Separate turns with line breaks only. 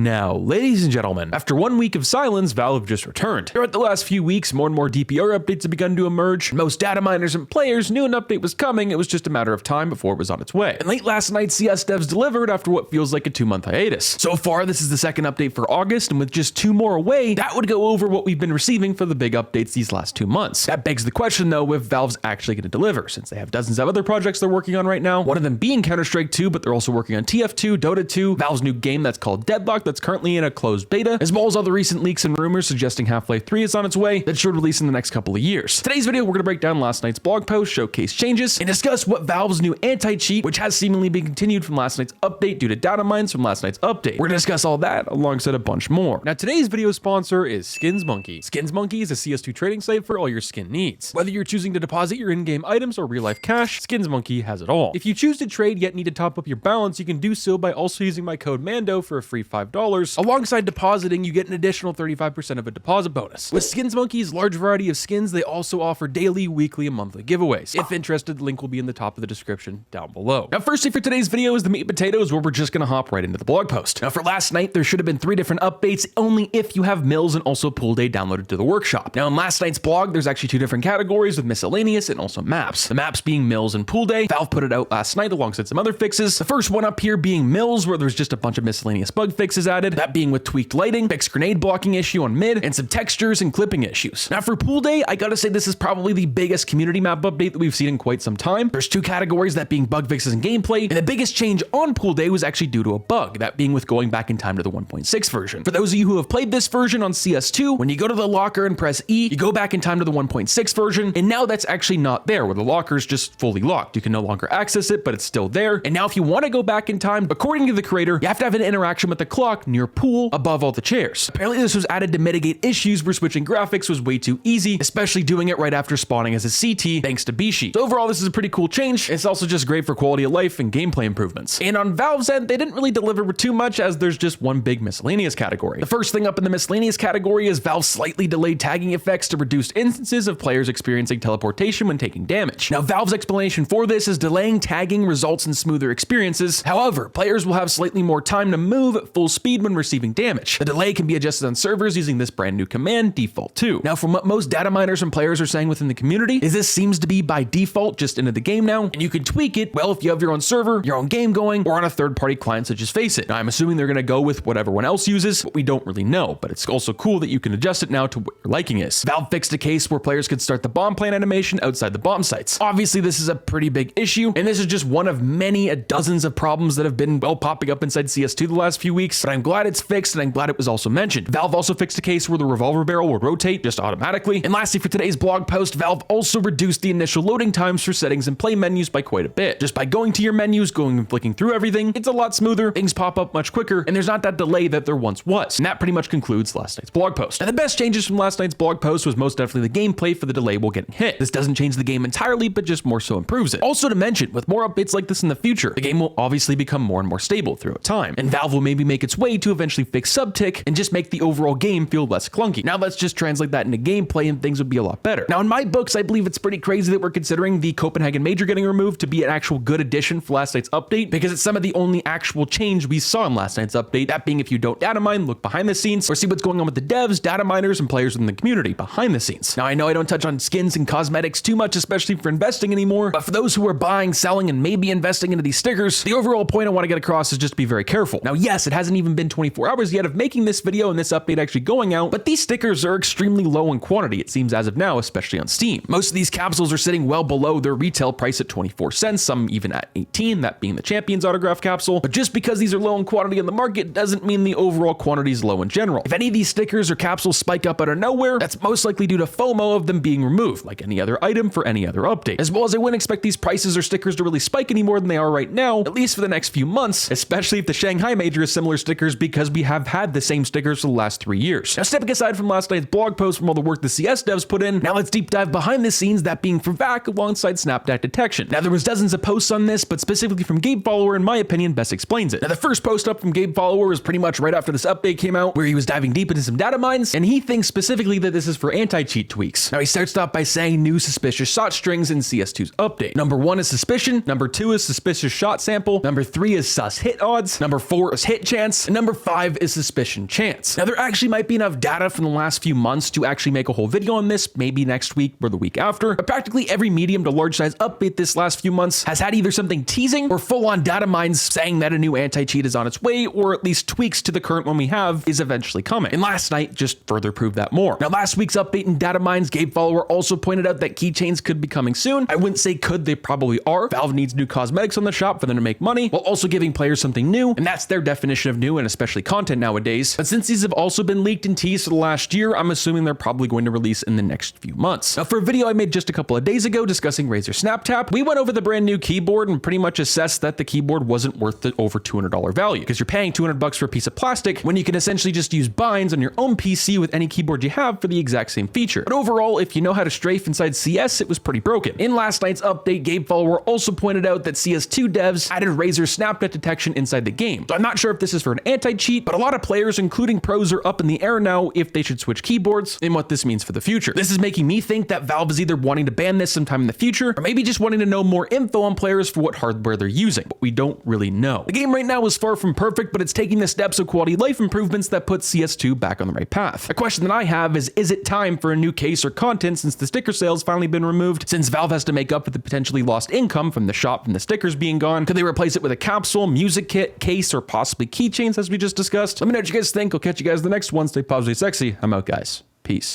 Now, ladies and gentlemen, after 1 week of silence, Valve just returned. Throughout the last few weeks, more and more DPR updates have begun to emerge. Most data miners and players knew an update was coming, it was just a matter of time before it was on its way. And late last night, CS Devs delivered after what feels like a 2-month hiatus. So far, this is the second update for August, and with just 2 more away, that would go over what we've been receiving for the big updates these last 2 months. That begs the question though, if Valve's actually going to deliver, since they have dozens of other projects they're working on right now, one of them being Counter-Strike 2, but they're also working on TF2, Dota 2, Valve's new game that's called Deadlock that's currently in a closed beta, as well as all the recent leaks and rumors suggesting Half-Life 3 is on its way that should release in the next couple of years. Today's video, we're going to break down last night's blog post, showcase changes, and discuss what Valve's new anti-cheat, which has seemingly been continued from last night's update due to data mines from last night's update. We're going to discuss all that alongside a bunch more. Now, today's video sponsor is SkinsMonkey. SkinsMonkey is a CS2 trading site for all your skin needs. Whether you're choosing to deposit your in-game items or real-life cash, SkinsMonkey has it all. If you choose to trade yet need to top up your balance, you can do so by also using my code MANDO for a free $5. Alongside depositing, you get an additional 35% of a deposit bonus. With SkinsMonkey's large variety of skins, they also offer daily, weekly, and monthly giveaways. If interested, the link will be in the top of the description down below. Now, firstly for today's video is the meat and potatoes, where we're just gonna hop right into the blog post. Now, for last night, there should have been 3 different updates, only if you have mills and also pool day downloaded to the workshop. Now, in last night's blog, there's actually 2 different categories with miscellaneous and also maps. The maps being mills and pool day. Valve put it out last night alongside some other fixes. The first one up here being mills, where there's just a bunch of miscellaneous bug fixes added, that being with tweaked lighting, fixed grenade blocking issue on mid, and some textures and clipping issues. Now, for pool day, I gotta say this is probably the biggest community map update that we've seen in quite some time. There's 2 categories, that being bug fixes and gameplay, and the biggest change on pool day was actually due to a bug, that being with going back in time to the 1.6 version. For those of you who have played this version on CS2, when you go to the locker and press E, you go back in time to the 1.6 version, and now that's actually not there, where the locker is just fully locked. You can no longer access it, but it's still there. And now if you want to go back in time, according to the creator, you have to have an interaction with the clock near pool above all the chairs. Apparently this was added to mitigate issues where switching graphics was way too easy, especially doing it right after spawning as a CT thanks to Bishi. So overall, this is a pretty cool change. It's also just great for quality of life and gameplay improvements. And on Valve's end, they didn't really deliver with too much, as there's just one big miscellaneous category. The first thing up in the miscellaneous category is Valve slightly delayed tagging effects to reduce instances of players experiencing teleportation when taking damage. Now, Valve's explanation for this is delaying tagging results in smoother experiences. However, players will have slightly more time to move at full speed when receiving damage. The delay can be adjusted on servers using this brand new command, default 2. Now, from what most data miners and players are saying within the community, is this seems to be by default just into the game now, and you can tweak it, well, if you have your own server, your own game going, or on a third-party client such as Faceit. Now, I'm assuming they're going to go with what everyone else uses, but we don't really know, but it's also cool that you can adjust it now to what your liking is. Valve fixed a case where players could start the bomb plant animation outside the bomb sites. Obviously, this is a pretty big issue, and this is just one of many dozens of problems that have been, well, popping up inside CS2 the last few weeks, but I'm glad it's fixed, and I'm glad it was also mentioned. Valve also fixed a case where the revolver barrel will rotate just automatically. And lastly, for today's blog post, Valve also reduced the initial loading times for settings and play menus by quite a bit. Just by going to your menus, going and flicking through everything, it's a lot smoother, things pop up much quicker, and there's not that delay that there once was. And that pretty much concludes last night's blog post. Now, the best changes from last night's blog post was most definitely the gameplay for the delay while getting hit. This doesn't change the game entirely, but just more so improves it. Also to mention, with more updates like this in the future, the game will obviously become more and more stable throughout time, and Valve will maybe make its way to eventually fix subtick and just make the overall game feel less clunky. Now let's just translate that into gameplay and things would be a lot better. Now in my books, I believe it's pretty crazy that we're considering the Copenhagen Major getting removed to be an actual good addition for last night's update, because it's some of the only actual change we saw in last night's update, that being if you don't data mine, look behind the scenes, or see what's going on with the devs, data miners, and players within the community behind the scenes. Now I know I don't touch on skins and cosmetics too much, especially for investing anymore, but for those who are buying, selling, and maybe investing into these stickers, the overall point I want to get across is just to be very careful. Now yes, it hasn't even been 24 hours yet of making this video and this update actually going out, but these stickers are extremely low in quantity, it seems as of now, especially on Steam. Most of these capsules are sitting well below their retail price at 24 cents, some even at 18, that being the Champions autograph capsule. But just because these are low in quantity in the market doesn't mean the overall quantity is low in general. If any of these stickers or capsules spike up out of nowhere, that's most likely due to FOMO of them being removed, like any other item for any other update. As well as I wouldn't expect these prices or stickers to really spike any more than they are right now, at least for the next few months, especially if the Shanghai Major is similar stickers, because we have had the same stickers for the last 3 years. Now, stepping aside from last night's blog post from all the work the CS devs put in, now let's deep dive behind the scenes, that being for VAC alongside Snapdac detection. Now, there was dozens of posts on this, but specifically from Gabe Follower, in my opinion, best explains it. Now, the first post up from Gabe Follower was pretty much right after this update came out, where he was diving deep into some data mines, and he thinks specifically that this is for anti-cheat tweaks. Now, he starts off by saying new suspicious shot strings in CS2's update. Number 1 is suspicion, number 2 is suspicious shot sample, number 3 is sus hit odds, number 4 is hit chance, and number 5 is suspicion chance. Now, there actually might be enough data from the last few months to actually make a whole video on this, maybe next week or the week after, but practically every medium to large size update this last few months has had either something teasing or full-on data mines saying that a new anti-cheat is on its way, or at least tweaks to the current one we have is eventually coming. And last night just further proved that more. Now, last week's update in data mines, Gabe Follower also pointed out that keychains could be coming soon. I wouldn't say could, they probably are. Valve needs new cosmetics on the shop for them to make money, while also giving players something new, and that's their definition of new, and especially content nowadays. But since these have also been leaked and teased for the last year, I'm assuming they're probably going to release in the next few months. Now, for a video I made just a couple of days ago discussing Razer SnapTap, we went over the brand new keyboard and pretty much assessed that the keyboard wasn't worth the over $200 value, because you're paying $200 for a piece of plastic when you can essentially just use binds on your own PC with any keyboard you have for the exact same feature. But overall, if you know how to strafe inside CS, it was pretty broken. In last night's update, Gabe Follower also pointed out that CS2 Devs added Razer SnapNet detection inside the game. So I'm not sure if this is for an anti-cheat, but a lot of players, including pros, are up in the air now if they should switch keyboards and what this means for the future. This is making me think that Valve is either wanting to ban this sometime in the future, or maybe just wanting to know more info on players for what hardware they're using, but we don't really know. The game right now is far from perfect, but it's taking the steps of quality of life improvements that put CS2 back on the right path. A question that I have is it time for a new case or content since the sticker sale has finally been removed? Since Valve has to make up for the potentially lost income from the shop from the stickers being gone, could they replace it with a capsule, music kit, case, or possibly keychains as we just discussed? Let me know what you guys think. I'll catch you guys in the next one. Stay positively sexy. I'm out, guys. Peace.